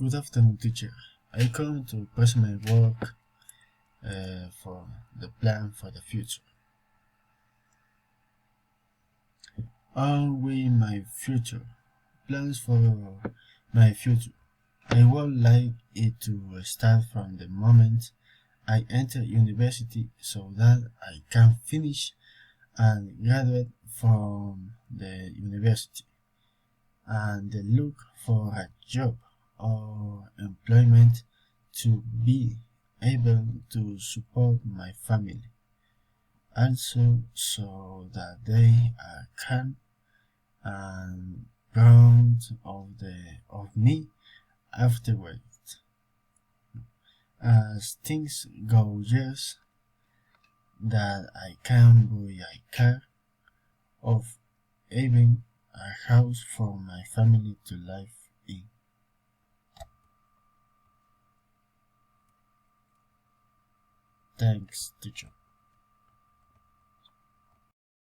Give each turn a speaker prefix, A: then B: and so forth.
A: Good afternoon, teacher. I come to present my work for the plan for the future. On with my future. Plans for my future. I would like it to start from the moment I enter university so that I can finish and graduate from the university and look for a job or employment to be able to support my family. Also, so that they are calm and proud of me afterwards. As things go, yes, that I can buy a car of even a house for my family to live in. Thanks, teacher.